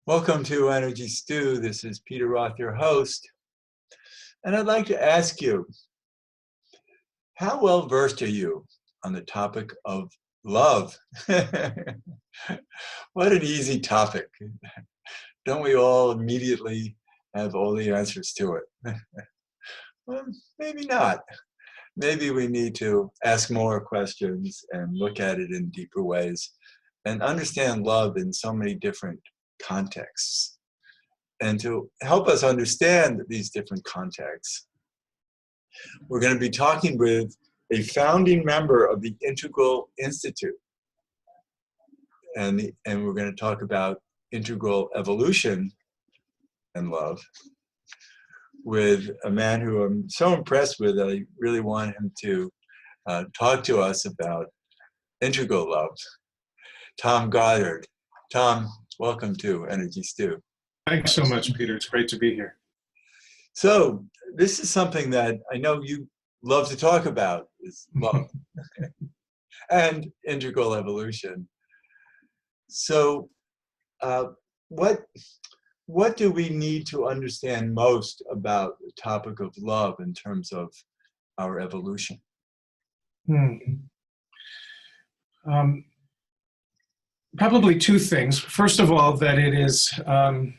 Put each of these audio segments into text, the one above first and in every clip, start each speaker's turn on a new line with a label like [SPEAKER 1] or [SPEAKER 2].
[SPEAKER 1] Welcome to Energy Stew. This is Peter Roth, your host. And I'd like to ask you, how well versed are you on the topic of love? What an easy topic. Don't we all immediately have all the answers to it? Well, maybe not. Maybe we need to ask more questions and look at it in deeper ways and understand love in so many different contexts. And to help us understand these different contexts, we're going to be talking with a founding member of the Integral Institute. And we're going to talk about integral evolution and love with a man who I'm so impressed with that I really want him to talk to us about integral love, Tom Goddard. Tom, welcome to Energy Stew.
[SPEAKER 2] Thanks so much, Peter. It's great to be here.
[SPEAKER 1] So this is something that I know you love to talk about, is love and integral evolution. So what do we need to understand most about the topic of love in terms of our evolution?
[SPEAKER 2] Probably two things. First of all, that it is a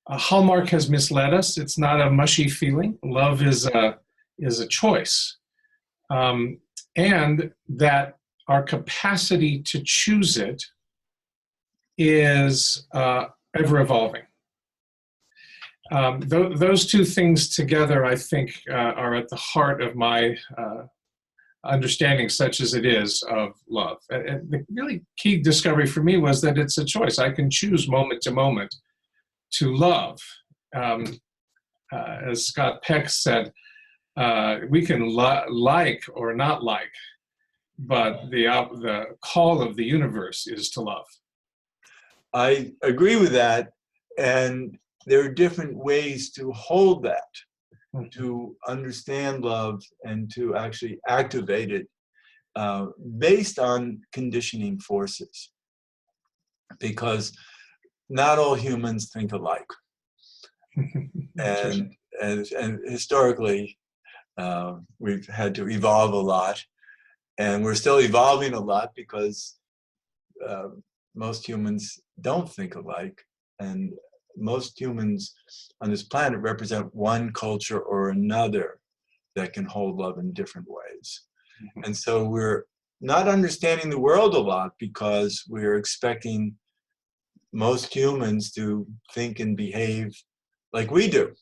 [SPEAKER 2] hallmark has misled us. It's not a mushy feeling. Love is a choice, and that our capacity to choose it is ever evolving. Those two things together, I think, are at the heart of my understanding, such as it is, of love. And the really key discovery for me was that it's a choice. I can choose moment to moment to love. As Scott Peck said, we can like or not like, but the call of the universe is to love.
[SPEAKER 1] I agree with that, and there are different ways to hold that, to understand love and to actually activate it based on conditioning forces, because not all humans think alike. and historically, we've had to evolve a lot, and we're still evolving a lot because most humans don't think alike, and most humans on this planet represent one culture or another that can hold love in different ways. And so we're not understanding the world a lot because we're expecting most humans to think and behave like we do.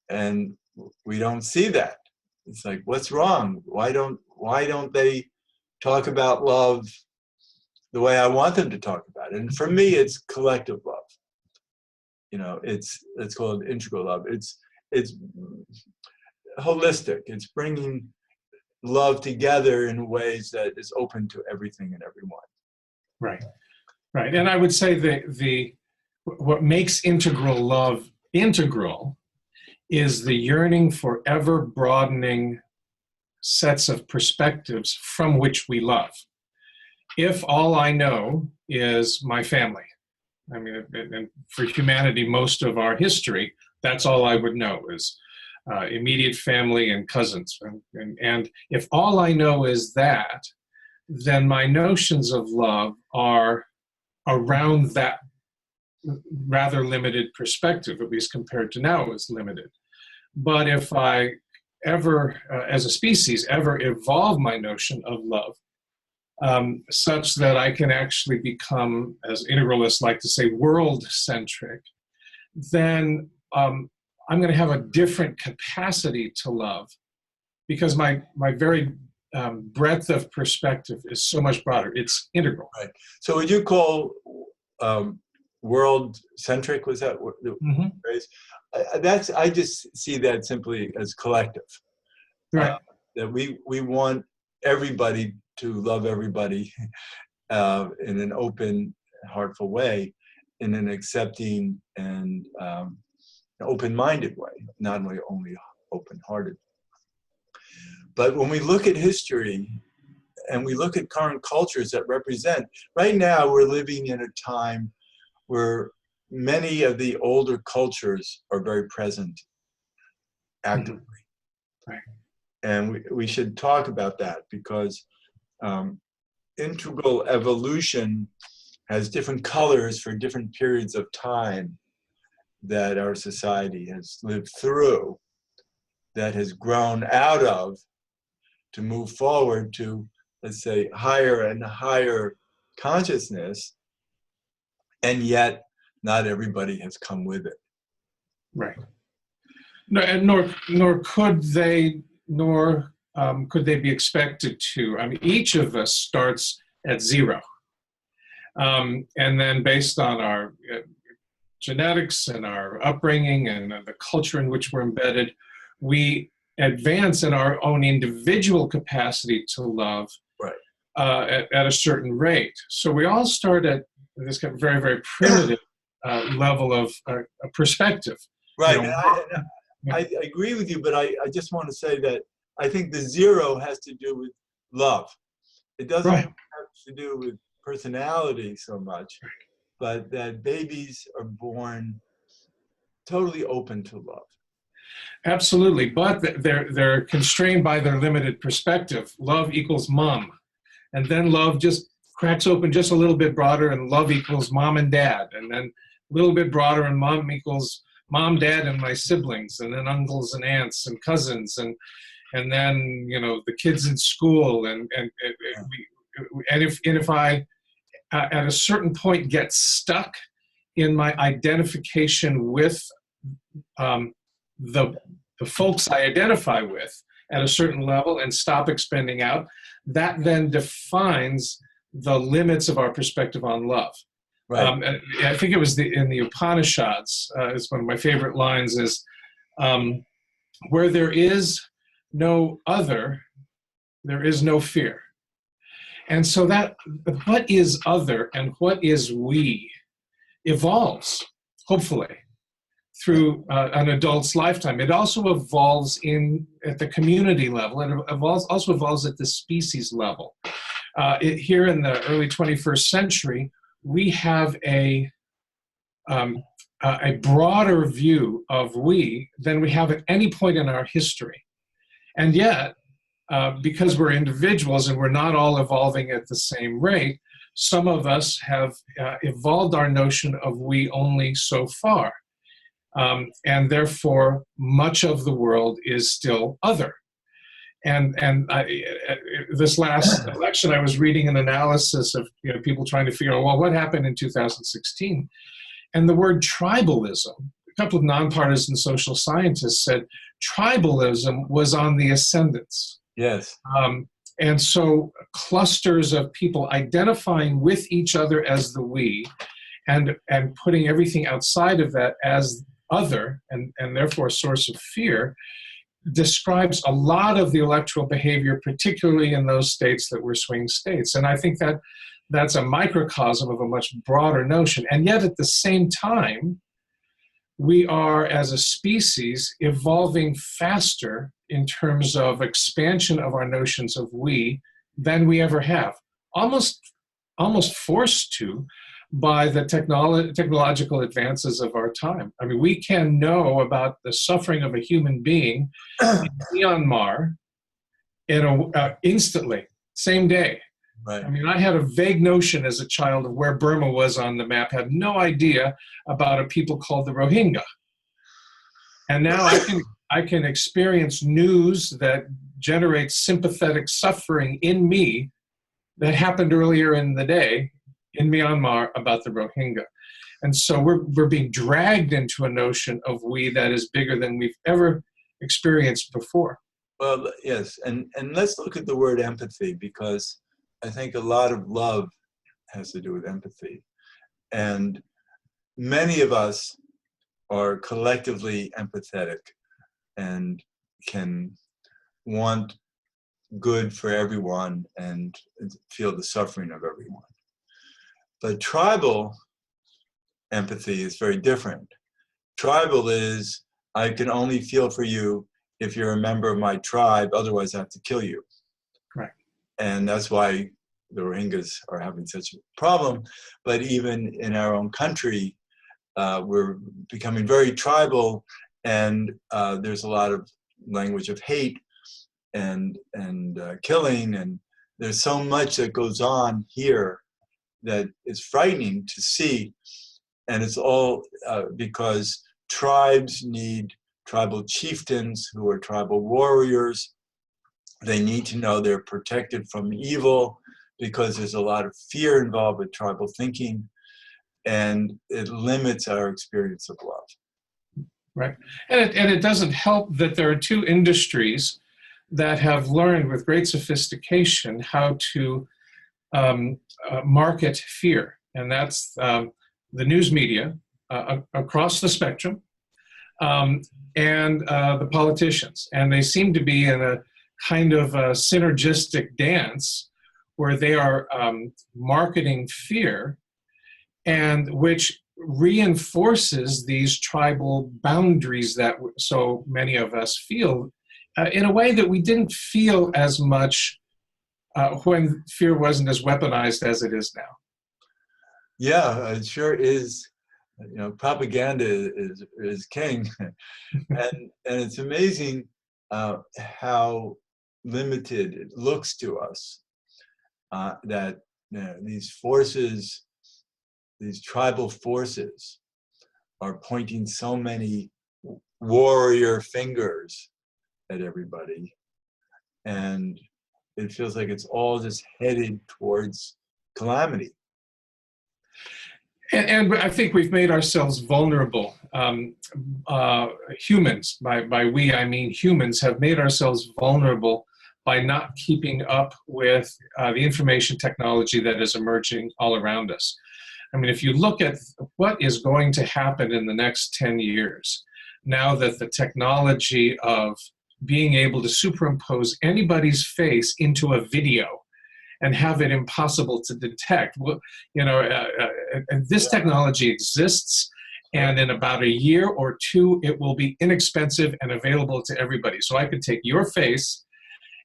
[SPEAKER 1] And we don't see that. It's like, what's wrong? Why don't they talk about love the way I want them to talk about it? And for me, it's collective love. You know, it's called integral love. It's holistic. It's bringing love together in ways that is open to everything and everyone.
[SPEAKER 2] Right, right. And I would say that what makes integral love integral is the yearning for ever broadening sets of perspectives from which we love. If all I know is my family, I mean, and for humanity, most of our history, that's all I would know is immediate family and cousins. And if all I know is that, then my notions of love are around that rather limited perspective, at least compared to now, is limited. But if I ever, as a species, ever evolve my notion of love, such that I can actually become, as integralists like to say, world-centric, then I'm going to have a different capacity to love, because my very breadth of perspective is so much broader. It's integral.
[SPEAKER 1] Right. So would you call world-centric, was that the phrase? I just see that simply as collective.
[SPEAKER 2] Right.
[SPEAKER 1] That we want everybody to love everybody in an open, heartful way, in an accepting and open-minded way, not only open-hearted. But when we look at history and we look at current cultures that represent, right now we're living in a time where many of the older cultures are very present actively.
[SPEAKER 2] Right.
[SPEAKER 1] And we should talk about that because integral evolution has different colors for different periods of time that our society has lived through, that has grown out of to move forward to, let's say, higher and higher consciousness, and yet not everybody has come with it.
[SPEAKER 2] Right. No, and nor could they be expected to. I mean, each of us starts at zero, and then based on our genetics and our upbringing and the culture in which we're embedded, we advance in our own individual capacity to love,
[SPEAKER 1] right,
[SPEAKER 2] at a certain rate. So we all start at this kind of very, very primitive level of perspective.
[SPEAKER 1] Right.
[SPEAKER 2] You know,
[SPEAKER 1] I agree with you, but I just want to say that I think the zero has to do with love. It doesn't
[SPEAKER 2] right.
[SPEAKER 1] have to do with personality so much, but that babies are born totally open to love.
[SPEAKER 2] Absolutely, but they're constrained by their limited perspective. Love equals mom, and then love just cracks open just a little bit broader, and love equals mom and dad, and then a little bit broader, and mom equals mom, dad, and my siblings, and then uncles and aunts and cousins, and then the kids in school, and if I at a certain point get stuck in my identification with the folks I identify with at a certain level and stop expanding out, that then defines the limits of our perspective on love.
[SPEAKER 1] Right.
[SPEAKER 2] I think it was in the Upanishads, it's one of my favorite lines, is where there is no other, there is no fear. And so that what is other and what is we evolves, hopefully, through an adult's lifetime. It also evolves at the community level. It also evolves at the species level. Here in the early 21st century, we have a broader view of we than we have at any point in our history. And yet, because we're individuals and we're not all evolving at the same rate, some of us have evolved our notion of we only so far. And therefore, much of the world is still other. And this last election, I was reading an analysis of people trying to figure out, well, what happened in 2016? And the word tribalism, a couple of nonpartisan social scientists said tribalism was on the ascendance.
[SPEAKER 1] Yes.
[SPEAKER 2] And so clusters of people identifying with each other as the we, and putting everything outside of that as other, and therefore a source of fear, describes a lot of the electoral behavior, particularly in those states that were swing states. And I think that that's a microcosm of a much broader notion. And yet at the same time, we are, as a species, evolving faster in terms of expansion of our notions of we than we ever have. Almost forced to by the technological advances of our time. I mean, we can know about the suffering of a human being in Myanmar instantly, same day.
[SPEAKER 1] Right.
[SPEAKER 2] I mean, I had a vague notion as a child of where Burma was on the map, had no idea about a people called the Rohingya. And now I can experience news that generates sympathetic suffering in me that happened earlier in the day in Myanmar about the Rohingya. And so we're being dragged into a notion of we that is bigger than we've ever experienced before.
[SPEAKER 1] Well, yes, and let's look at the word empathy, because I think a lot of love has to do with empathy. And many of us are collectively empathetic and can want good for everyone and feel the suffering of everyone. But tribal empathy is very different. Tribal is, I can only feel for you if you're a member of my tribe, otherwise I have to kill you.
[SPEAKER 2] Right.
[SPEAKER 1] And that's why the Rohingyas are having such a problem, but even in our own country, we're becoming very tribal, and there's a lot of language of hate and killing, and there's so much that goes on here that is frightening to see, and it's all because tribes need tribal chieftains who are tribal warriors. They need to know they're protected from evil because there's a lot of fear involved with tribal thinking, and it limits our experience of love.
[SPEAKER 2] Right. And it doesn't help that there are two industries that have learned with great sophistication how to market fear. And that's the news media across the spectrum and the politicians. And they seem to be in a kind of a synergistic dance where they are marketing fear, and which reinforces these tribal boundaries that so many of us feel in a way that we didn't feel as much when fear wasn't as weaponized as it is now.
[SPEAKER 1] Yeah, it sure is. You know, propaganda is king, and it's amazing how limited it looks to us that these forces, these tribal forces, are pointing so many warrior fingers at everybody, and it feels like it's all just headed towards calamity.
[SPEAKER 2] And I think we've made ourselves vulnerable. Humans, by we I mean humans, have made ourselves vulnerable by not keeping up with the information technology that is emerging all around us. I mean, if you look at what is going to happen in the next 10 years, now that the technology of being able to superimpose anybody's face into a video and have it impossible to detect, you know, this technology exists, and in about a year or two, it will be inexpensive and available to everybody. So I could take your face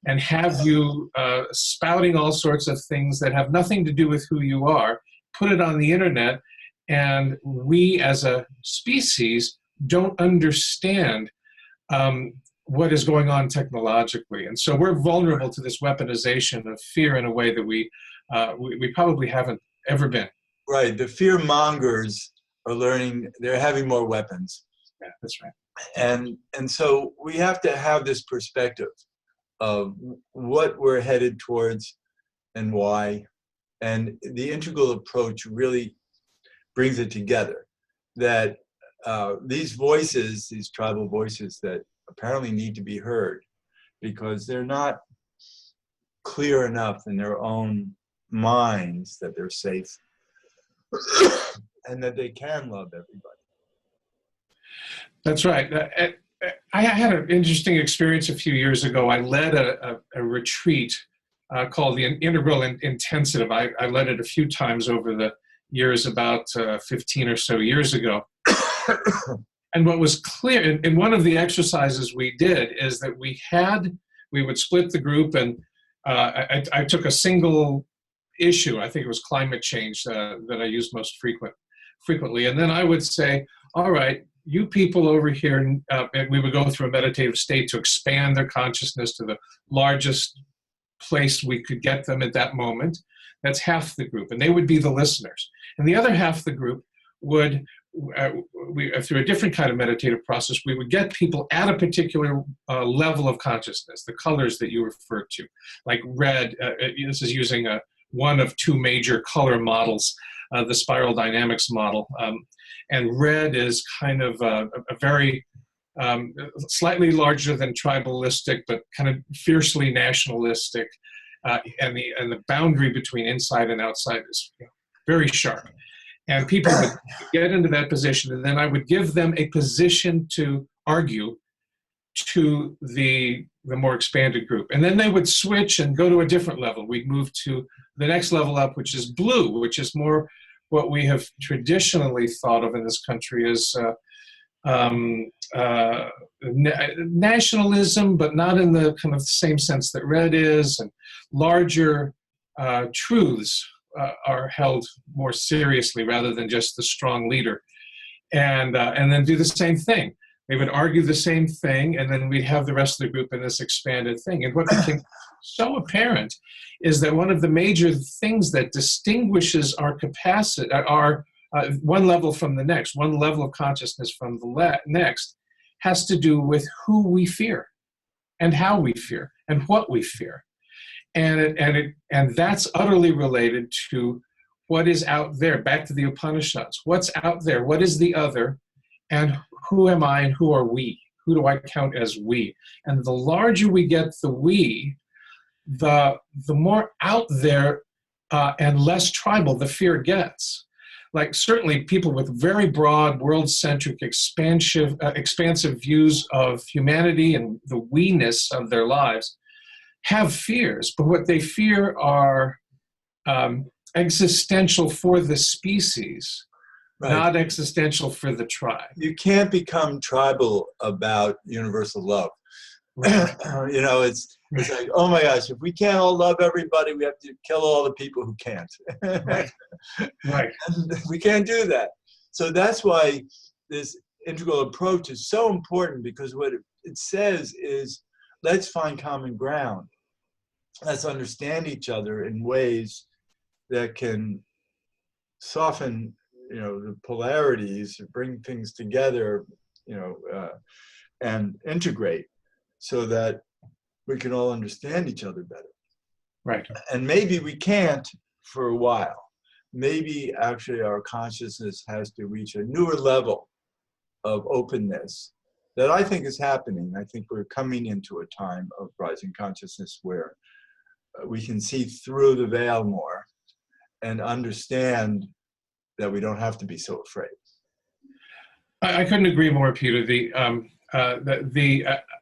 [SPEAKER 2] and have you spouting all sorts of things that have nothing to do with who you are, put it on the internet, and we as a species don't understand what is going on technologically. And so we're vulnerable to this weaponization of fear in a way that we probably haven't ever been.
[SPEAKER 1] Right, the fear mongers are learning, they're having more weapons.
[SPEAKER 2] Yeah, that's right.
[SPEAKER 1] And so we have to have this perspective of what we're headed towards and why. And the integral approach really brings it together, that these voices, these tribal voices that apparently need to be heard because they're not clear enough in their own minds that they're safe and that they can love everybody.
[SPEAKER 2] That's right. I had an interesting experience a few years ago. I led a retreat called the Integral Intensive. I led it a few times over the years, about 15 or so years ago. And what was clear in one of the exercises we did is that we would split the group, and I took a single issue. I think it was climate change that I used most frequently. And then I would say, all right, you people over here, and we would go through a meditative state to expand their consciousness to the largest place we could get them at that moment. That's half the group, and they would be the listeners. And the other half the group would, through a different kind of meditative process, we would get people at a particular level of consciousness, the colors that you referred to, like red. This is using one of two major color models, the spiral dynamics model. And red is kind of a very slightly larger than tribalistic, but kind of fiercely nationalistic. And the boundary between inside and outside is very sharp. And people would get into that position, and then I would give them a position to argue to the more expanded group. And then they would switch and go to a different level. We'd move to the next level up, which is blue, which is more what we have traditionally thought of in this country as nationalism, but not in the kind of same sense that red is, and larger truths are held more seriously rather than just the strong leader. And then do the same thing. They would argue the same thing, and then we'd have the rest of the group in this expanded thing. And what became so apparent is that one of the major things that distinguishes our capacity, our one level from the next, one level of consciousness from the next, has to do with who we fear, and how we fear, and what we fear. And that's utterly related to what is out there. Back to the Upanishads. What's out there? What is the other? And who am I and who are we? Who do I count as we? And the larger we get the we, the more out there and less tribal the fear gets. Like certainly people with very broad, world-centric, expansive views of humanity and the we-ness of their lives have fears, but what they fear are existential for the species, right, not existential for the tribe.
[SPEAKER 1] You can't become tribal about universal love. Right. You know, it's like, oh my gosh, if we can't all love everybody, we have to kill all the people who can't.
[SPEAKER 2] Right. Right.
[SPEAKER 1] And we can't do that. So that's why this integral approach is so important, because what it says is, let's find common ground. Let's understand each other in ways that can soften, you know, the polarities, bring things together, you know, and integrate so that we can all understand each other better.
[SPEAKER 2] Right.
[SPEAKER 1] And maybe we can't for a while. Maybe actually our consciousness has to reach a newer level of openness that I think is happening. I think we're coming into a time of rising consciousness where we can see through the veil more and understand that we don't have to be so afraid.
[SPEAKER 2] I couldn't agree more, Peter.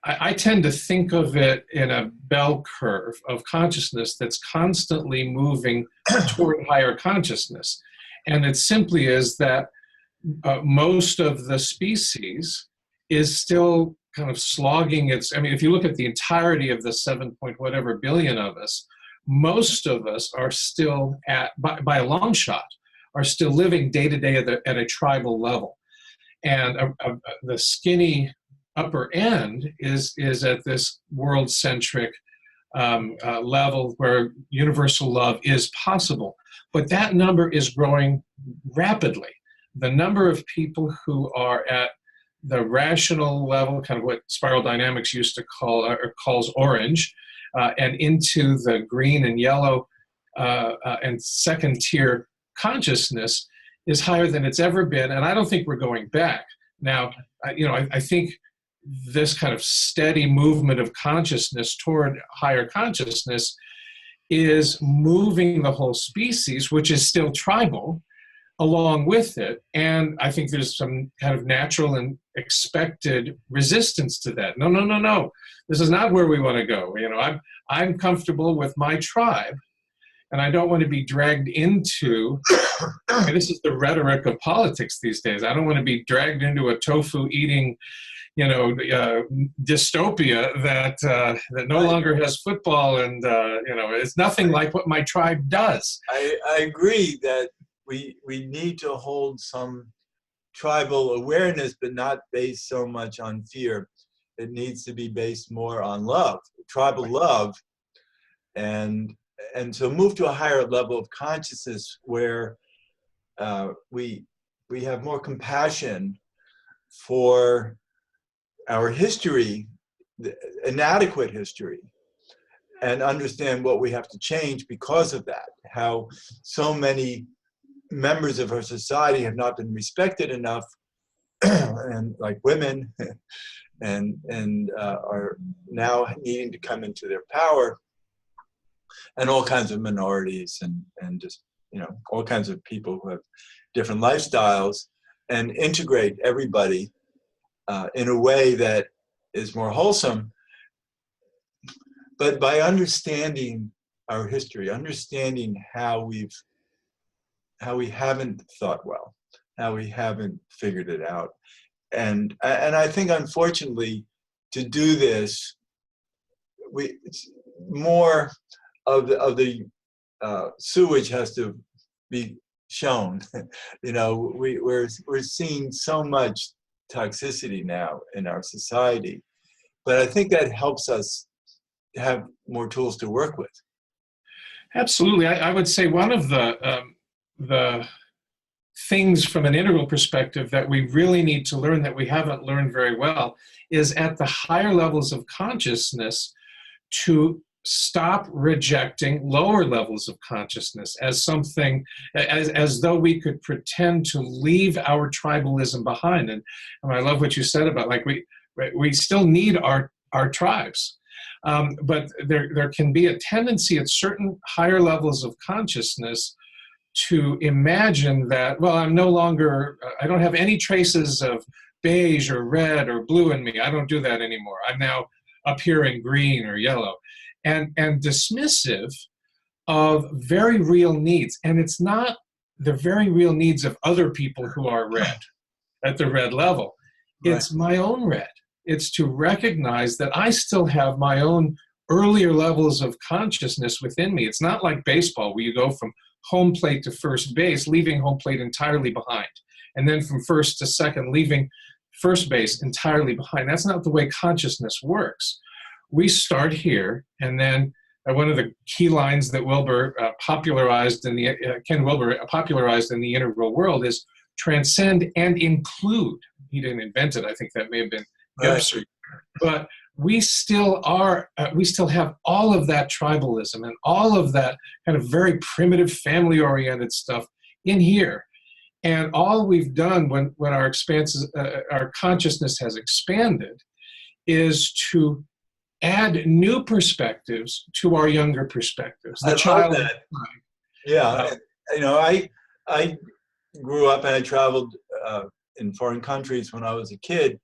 [SPEAKER 2] I tend to think of it in a bell curve of consciousness that's constantly moving toward higher consciousness. And it simply is that most of the species is still kind of slogging its, I mean, if you look at the entirety of the 7 point whatever billion of us, most of us are still by a long shot, are still living day to day at a tribal level. And the skinny upper end is at this world-centric level where universal love is possible. But that number is growing rapidly. The number of people who are at the rational level, kind of what spiral dynamics used to call or calls orange, and into the green and yellow and second tier consciousness is higher than it's ever been, and I don't think we're going back. Now, I think this kind of steady movement of consciousness toward higher consciousness is moving the whole species, which is still tribal, along with it. And I think there's some kind of natural and expected resistance to that. No. This is not where we want to go. You know, I'm comfortable with my tribe, and I don't want to be dragged into, and this is the rhetoric of politics these days. I don't want to be dragged into a tofu eating, dystopia that no longer has football, and it's nothing like what my tribe does.
[SPEAKER 1] I agree that we need to hold some tribal awareness, but not based so much on fear. It needs to be based more on love, tribal love, and so move to a higher level of consciousness where we have more compassion for our history, inadequate history, and understand what we have to change because of that. How so many members of our society have not been respected enough, and like women, and are now needing to come into their power, and all kinds of minorities and just all kinds of people who have different lifestyles, and integrate everybody in a way that is more wholesome. But by understanding our history, understanding how we haven't thought well, how we haven't figured it out, and I think unfortunately to do this, it's more of the sewage has to be shown. You know, we're seeing so much toxicity now in our society, but I think that helps us have more tools to work with.
[SPEAKER 2] Absolutely. I would say one of the things from an integral perspective that we really need to learn that we haven't learned very well is at the higher levels of consciousness to stop rejecting lower levels of consciousness as something, as though we could pretend to leave our tribalism behind. And I love what you said about, like, we still need our tribes. But there can be a tendency at certain higher levels of consciousness to imagine that, well, I don't have any traces of beige or red or blue in me. I don't do that anymore. I'm now up here in green or yellow. And dismissive of very real needs. And it's not the very real needs of other people who are red at the red level. It's my own red. It's to recognize that I still have my own earlier levels of consciousness within me. It's not like baseball where you go from home plate to first base, leaving home plate entirely behind. And then from first to second, leaving first base entirely behind. That's not the way consciousness works. We start here, and then one of the key lines that Ken Wilber popularized in the integral world is transcend and include. He didn't invent it. I think that may have been Gebser. But we still have all of that tribalism and all of that kind of very primitive family-oriented stuff in here. And all we've done when our consciousness has expanded is to add new perspectives to our younger perspectives.
[SPEAKER 1] I love that. Yeah, you know, I grew up and I traveled in foreign countries when I was a kid,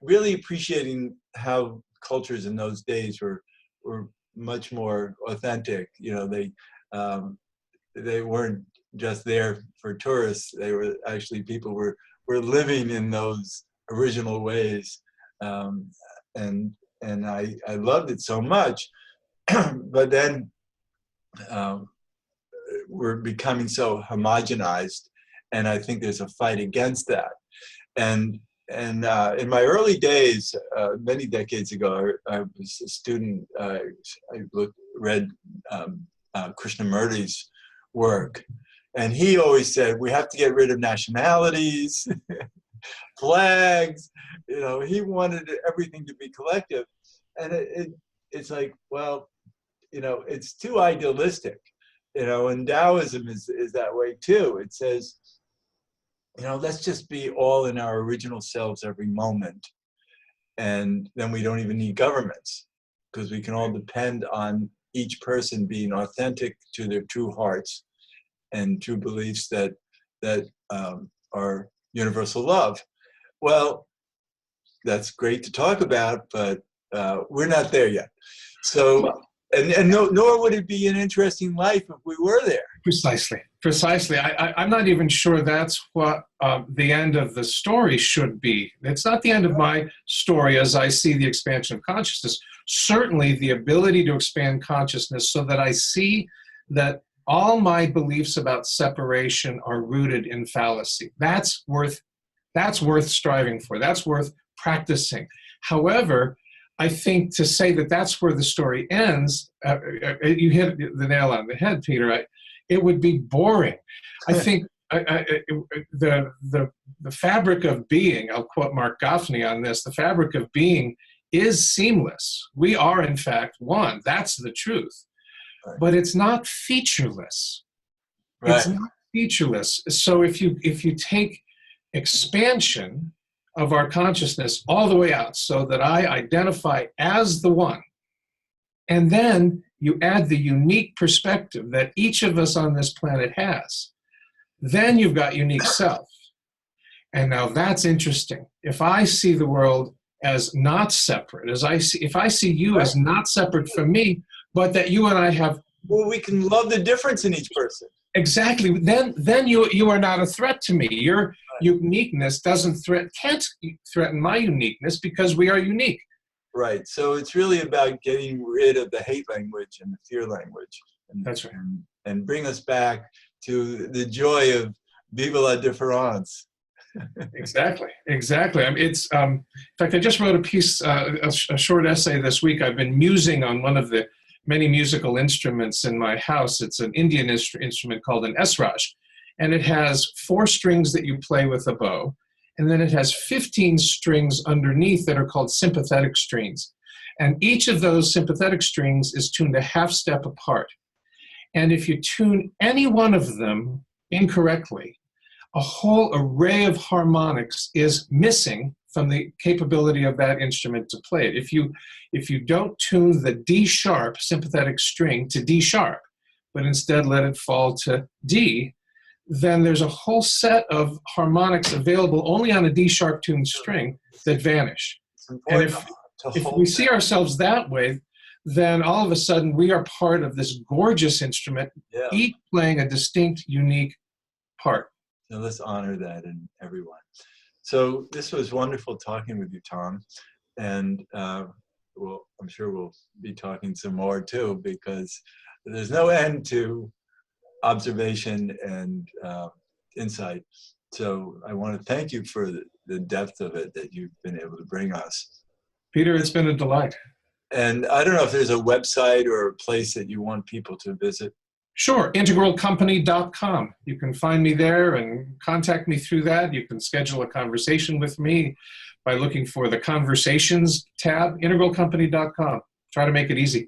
[SPEAKER 1] really appreciating how cultures in those days were much more authentic. You know, they weren't just there for tourists. They were actually, people were living in those original ways, and I loved it so much. But then we're becoming so homogenized, and I think there's a fight against that. And in my early days, many decades ago, I was a student. I read Krishnamurti's work, and he always said we have to get rid of nationalities, flags. You know, he wanted everything to be collective, and it's like, well, you know, it's too idealistic. You know, and Taoism is that way too. It says, you know, let's just be all in our original selves every moment. And then we don't even need governments, because we can all depend on each person being authentic to their true hearts and true beliefs that are universal love. Well, that's great to talk about, but we're not there yet. So, and nor would it be an interesting life if we were there. Precisely. I'm not even sure that's what the end of the story should be. It's not the end of my story as I see the expansion of consciousness. Certainly the ability to expand consciousness so that I see that all my beliefs about separation are rooted in fallacy. That's worth striving for. That's worth practicing. However, I think to say that that's where the story ends, you hit the nail on the head, Peter. It would be boring. I think the fabric of being, I'll quote Mark Goffney on this, the fabric of being is seamless. We are, in fact, one. That's the truth. Right. But it's not featureless. Right. It's not featureless. So if you take expansion of our consciousness all the way out so that I identify as the one, and then you add the unique perspective that each of us on this planet has, then you've got unique self. And now that's interesting. If I see the world as not separate, if I see you as not separate from me, but that you and I have... Well, we can love the difference in each person.
[SPEAKER 2] Exactly. Then you are not a threat to me. Your uniqueness can't threaten my uniqueness because we are unique.
[SPEAKER 1] Right. So it's really about getting rid of the hate language and the fear language.
[SPEAKER 2] That's right.
[SPEAKER 1] and bring us back to the joy of vive la différence.
[SPEAKER 2] Exactly, exactly. I mean, it's in fact, I just wrote a piece, a short essay this week. I've been musing on one of the many musical instruments in my house. It's an Indian instrument called an esraj, and it has 4 strings that you play with a bow, and then it has 15 strings underneath that are called sympathetic strings, and each of those sympathetic strings is tuned a half step apart. And if you tune any one of them incorrectly, a whole array of harmonics is missing from the capability of that instrument to play it. If you don't tune the D sharp sympathetic string to D sharp, but instead let it fall to D, then there's a whole set of harmonics available only on a D sharp tuned string that vanish. And if we see ourselves that way, then all of a sudden we are part of this gorgeous instrument, each playing a distinct, unique part.
[SPEAKER 1] So let's honor that in everyone. So this was wonderful talking with you, Tom. And well, I'm sure we'll be talking some more too, because there's no end to observation and insight. So I want to thank you for the depth of it that you've been able to bring us.
[SPEAKER 2] Peter, it's been a delight.
[SPEAKER 1] And I don't know if there's a website or a place that you want people to visit.
[SPEAKER 2] Sure, integralcompany.com. You can find me there and contact me through that. You can schedule a conversation with me by looking for the Conversations tab, integralcompany.com. Try to make it easy.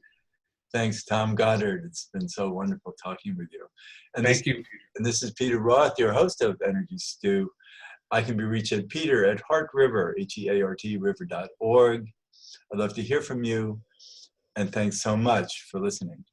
[SPEAKER 1] Thanks, Tom Goddard. It's been so wonderful talking with you. And
[SPEAKER 2] Thank you, Peter.
[SPEAKER 1] And this is Peter Roth, your host of Energy Stew. I can be reached at peter@heartriver, HEART river.org. I'd love to hear from you, and thanks so much for listening.